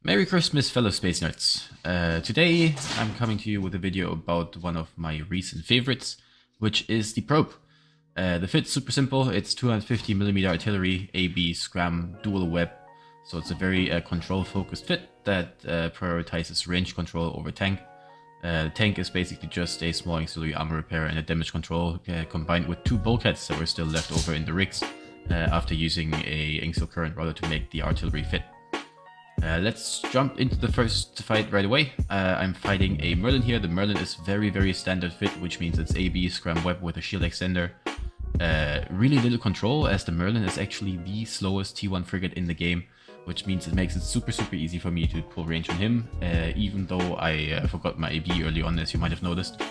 Merry Christmas, fellow space nerds. Today I'm coming to you with a video about one of my recent favorites, which is the probe. The fit's super simple. It's 250mm artillery, AB, scram, dual web. So it's a very control focused fit that prioritizes range control over tank. The tank is basically just a small auxiliary armor repair and a damage control combined with two bulkheads that were still left over in the rigs after using a axial current router to make the artillery fit. Let's jump into the first fight right away. I'm fighting a Merlin here. The Merlin is very standard fit, which means it's AB, scram web with a shield extender. Really little control, as the Merlin is actually the slowest T1 frigate in the game, which means it makes it super easy for me to pull range on him, even though I forgot my AB early on, as you might have noticed.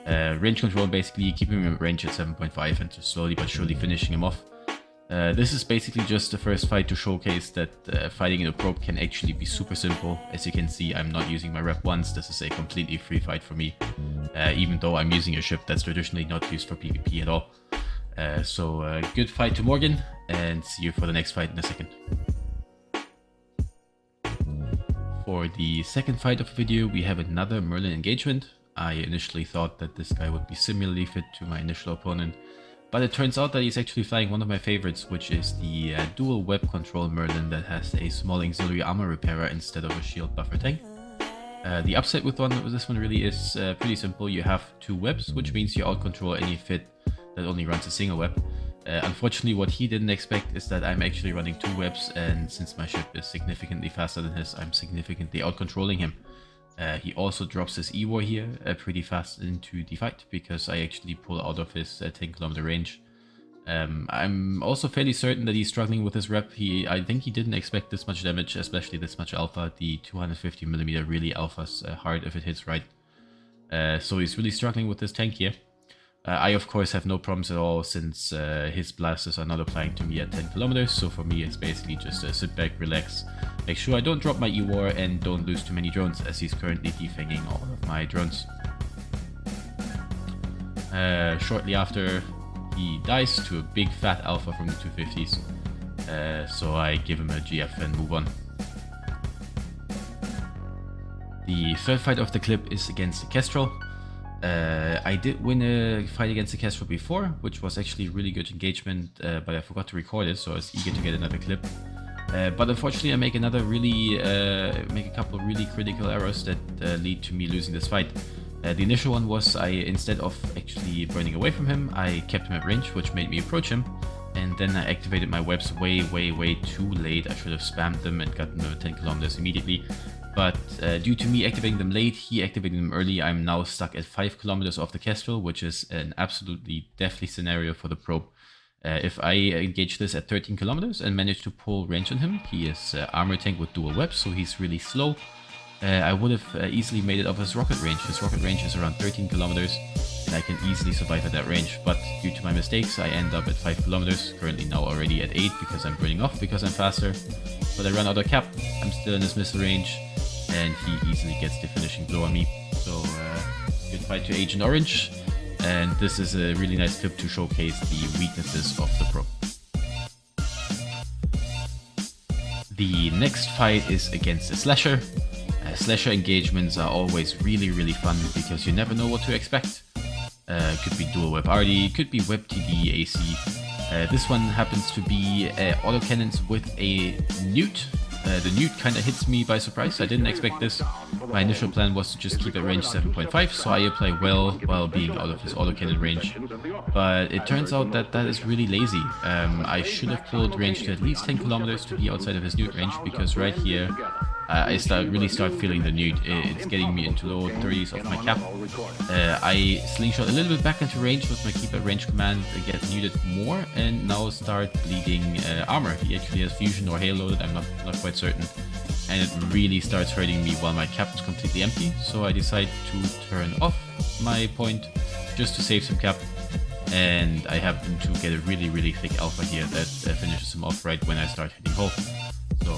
Range control, basically keeping him at range at 7.5 and just slowly but surely finishing him off. This is basically just the first fight to showcase that fighting in a probe can actually be super simple. As you can see, I'm not using my rep once. This is a completely free fight for me, even though I'm using a ship that's traditionally not used for PvP at all. So good fight to Morgan, and see you for the next fight in a second. For the second fight of the video, we have another Merlin engagement. I initially thought that this guy would be similarly fit to my initial opponent, but it turns out that he's actually flying one of my favorites, which is the dual web control Merlin that has a small auxiliary armor repairer instead of a shield buffer tank. The upside with this one really is pretty simple. You have two webs, which means you outcontrol any fit that only runs a single web. Unfortunately, what he didn't expect is that I'm actually running two webs, and since my ship is significantly faster than his, I'm significantly outcontrolling him. He also drops his E-War here pretty fast into the fight, because I actually pull out of his 10km range. I'm also fairly certain that he's struggling with his rep. I think he didn't expect this much damage, especially this much alpha. The 250mm really alphas hard if it hits right. So he's really struggling with this tank here. I of course have no problems at all, since his blasters are not applying to me at 10km, so for me it's basically just sit back, relax, make sure I don't drop my E-War and don't lose too many drones, as he's currently defanging all of my drones. Shortly after, he dies to a big fat alpha from the 250s, so I give him a GF and move on. The third fight of the clip is against the Kestrel. I did win a fight against the Kestrel before, which was actually a really good engagement, but I forgot to record it, so I was eager to get another clip. But unfortunately, I make a couple of really critical errors that lead to me losing this fight. The initial one was instead of actually burning away from him, I kept him at range, which made me approach him, and then I activated my webs way too late. I should have spammed them and gotten them at 10km immediately. But due to me activating them late, he activated them early. I'm now stuck at 5km off the Kestrel, which is an absolutely deathly scenario for the probe. If I engage this at 13km and manage to pull range on him, he is armor tank with dual webs, so he's really slow. I would have easily made it off his rocket range. His rocket range is around 13km, and I can easily survive at that range. But due to my mistakes, I end up at 5km, currently now already at 8 because I'm burning off because I'm faster. But I run out of cap, I'm still in his missile range, and he easily gets the finishing blow on me. So good fight to Agent Orange, and this is a really nice clip to showcase the weaknesses of the probe. The next fight is against a Slasher. Slasher engagements are always really fun, because you never know what to expect. Could be dual web RD, could be web TD AC. This one happens to be autocannons with a newt. The newt kind of hits me by surprise. I didn't expect this. My initial plan was to just keep at range 7.5, so I apply well while being out of his autocannon range. But it turns out that that is really lazy. I should have pulled range to at least 10km to be outside of his newt range, because right here I really start feeling the newt. It's getting me into low 30s of my cap. I slingshot a little bit back into range with my keep at range command, get newted more, and now start bleeding armor. He actually has fusion or hail loaded, I'm not quite certain. And it really starts hurting me while my cap is completely empty, so I decide to turn off my point just to save some cap. And I happen to get a really thick alpha here that finishes him off right when I start hitting hull. So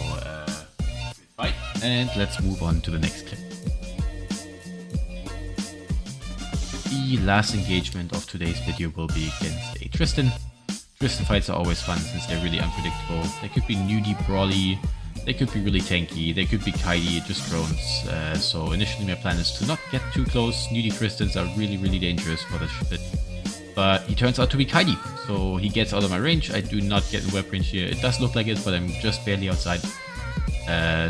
fight, and let's move on to the next clip. The last engagement of today's video will be against a Tristan. Tristan fights are always fun since they're really unpredictable. They could be nudie brawly, They could be really tanky, they could be kitey, just drones. So initially my plan is to not get too close. Nudie Tristans are really dangerous for this fit. But he turns out to be kitey, so he gets out of my range. I do not get in web range here. It does look like it, but I'm just barely outside.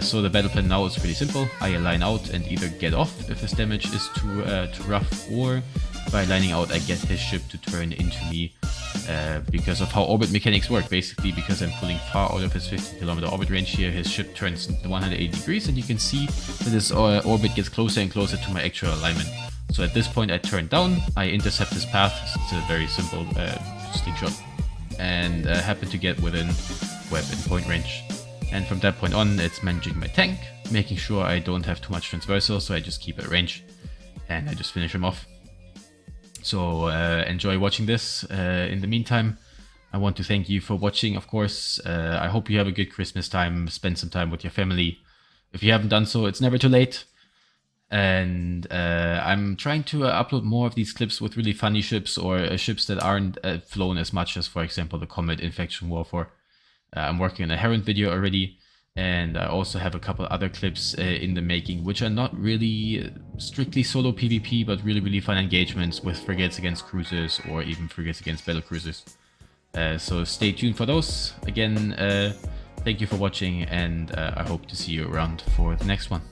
So the battle plan now is pretty simple. I align out and either get off if his damage is too rough, or by lining out I get his ship to turn into me because of how orbit mechanics work. Basically, because I'm pulling far out of his 50km orbit range here, his ship turns 180 degrees, and you can see that his orbit gets closer and closer to my actual alignment. So at this point I turn down, I intercept his path. It's a very simple slingshot, and happen to get within weapon point range. And from that point on, it's managing my tank, making sure I don't have too much transversal, so I just keep at range, and I just finish him off. So enjoy watching this. In the meantime, I want to thank you for watching, of course. I hope you have a good Christmas time, spend some time with your family. If you haven't done so, it's never too late. And I'm trying to upload more of these clips with really funny ships, or ships that aren't flown as much as, for example, the Comet Infection Warfare. I'm working on a Heron video already, and I also have a couple other clips in the making, which are not really strictly solo PvP, but really fun engagements with frigates against cruisers, or even frigates against battle cruisers. So stay tuned for those. Again, thank you for watching, and I hope to see you around for the next one.